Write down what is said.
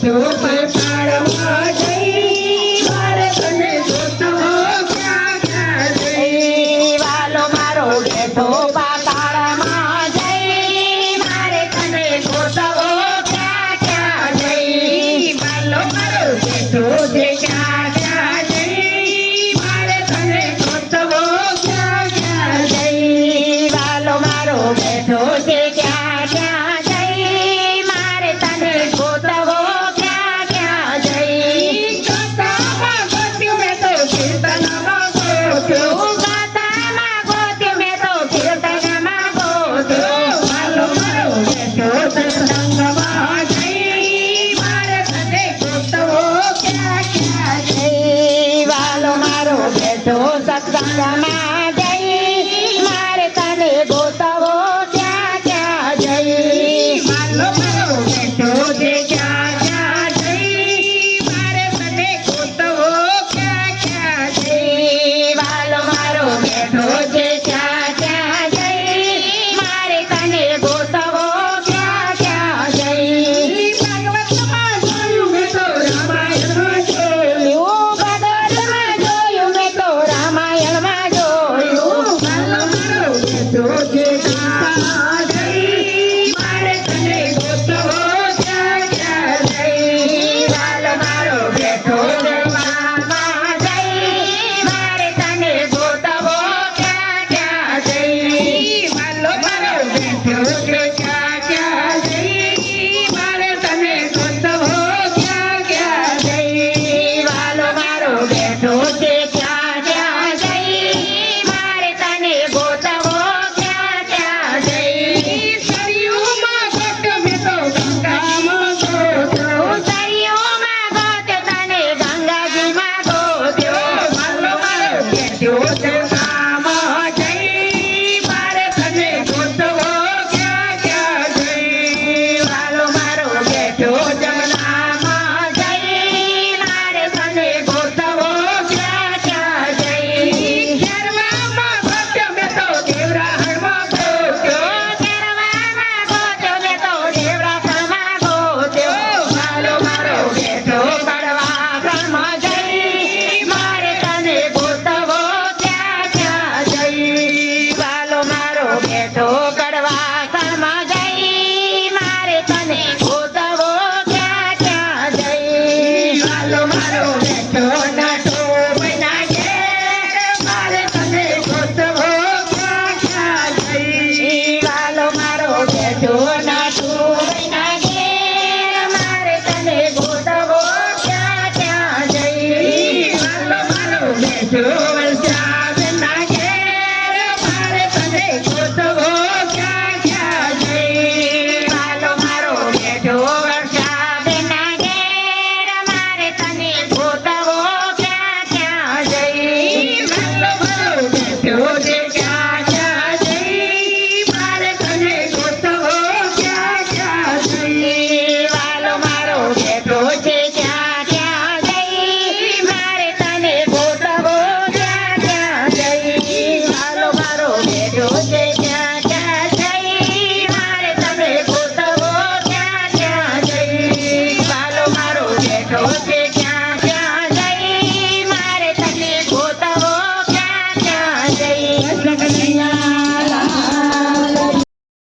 બેઠો પાતાળમાં જઈ મારે તને ગોતવો ક્યાં ક્યાં જઈ વાલો મારો બેઠો પાતાળમાં જઈ મારે તને ગોતવો ક્યાં ક્યાં જઈ વાલો મારો બેઠો છે ક્યાં ક્યાં જઈ મારે તને ગોતવો ક્યાં ક્યાં જઈ વાલો મારો બેઠો છે ક્યાં ક્યાં જઈ મારે તને ગોતવો ક્યાં ક્યાં જઈ ગાતામાં ગોત્યું મેં તો કીર્તનમાં ગોત્યું ગાતામાં ગોત્યું મેં તો કીર્તનમાં ગોત્યું વાલો મારો બેઠો સત્સંગમાં જઈ મારે તને ગોતવો ક્યાં ક્યાં જઈ વાલો મારો બેઠો સત્સંગમાં જઈ મારે તને ગોતવો ક્યાં ક્યાં જઈ વાલો મારો બેઠો છે ક્યાં ક્યાં જઈ મારે તને ગોતવો ક્યાં ક્યાં જઈ વાલો મારો બેઠો છે ક્યાં ક્યાં જઈ મારે તને ગોતવો ક્યાં ક્યાં જઈ ભાગવતમાં જોયું મેં તો રામાયણમાં જોયું ભગવતમાં જોયું મેં તો રામાયણમાં જોયું વાલો મારો બેઠો છે ક્યાં જઈ મારે તને ગોતવો ક્યાં ક્યાં જઈ વાલો મારો બેઠો જવામાં જઈ મારે તને ગોતવો ક્યાં ક્યાં જઈ વાલો મારો બેઠો છે ક્યાં ક્યાં જઈ મારે તને ગોતવો ક્યાં ક્યાં જઈ વાલો મારો બેઠો છે ક્યાં ક્યાં જઈ મારે તને ગોતવો ક્યાં ક્યાં જઈ સરિયુંમાં ગોત્યો મેં તો ગંગામાં ગોત્યો સરિયોમાં ગોત્યો તને ગંગાજીમાં ગોત્યો વાલો મારો બેઠો છે ગામમાં જઈ મારે તને ગોતવો ક્યાં ક્યાં જઈ વાલો મારો બેઠો જમનામાં જઈ મારે તને ગોતવો ક્યાં ક્યાં જઈ ખેરવામાં ગોત્યો મેં તો દેવરાહણમાં ગોત્યો કેરવામાં ગોત્યો મેં તો દેવરાસણમાં ગોત્યો વાલો મારો બેઠો કડવાસણમાં જઈ મારે તને ગોતવો ક્યાં ક્યાં જઈ વાલો મારો બેઠો કડવાસણમાં જઈ મારે તને ગોતવો ક્યાં ક્યાં જઈ વાલો મારો બેઠો નાટો બના ઘેર મારે તને ગોતવો ક્યાં ક્યાં જઈ વાલો મારો બેઠો નાટુના ઘેર મારે તને ગોતવો ક્યાં ક્યાં જઈ વાલો મારો બેઠો વરસાદના ઘેર મારે તને ગોતવો ક્યાં ક્યાં જઈ વાલો મારો બેઠો વરસાદના ઘેર મારે તને ગોતવો ક્યાં ક્યાં જઈ વાલો મારો બેઠો છે ક્યાં ક્યાં જઈ મારે તને ગોતવો ક્યાં ક્યાં જઈ વાલો મારો બેઠો છે ક્યાં ક્યાં જઈ મારે તને ગોતવો ક્યાં ક્યાં જઈ વાલો મારો બેઠો છે ક્યાં ક્યાં જઈ મારે તને ગોતવો ક્યાં ક્યાં જઈ વાલો મારો બેઠો છે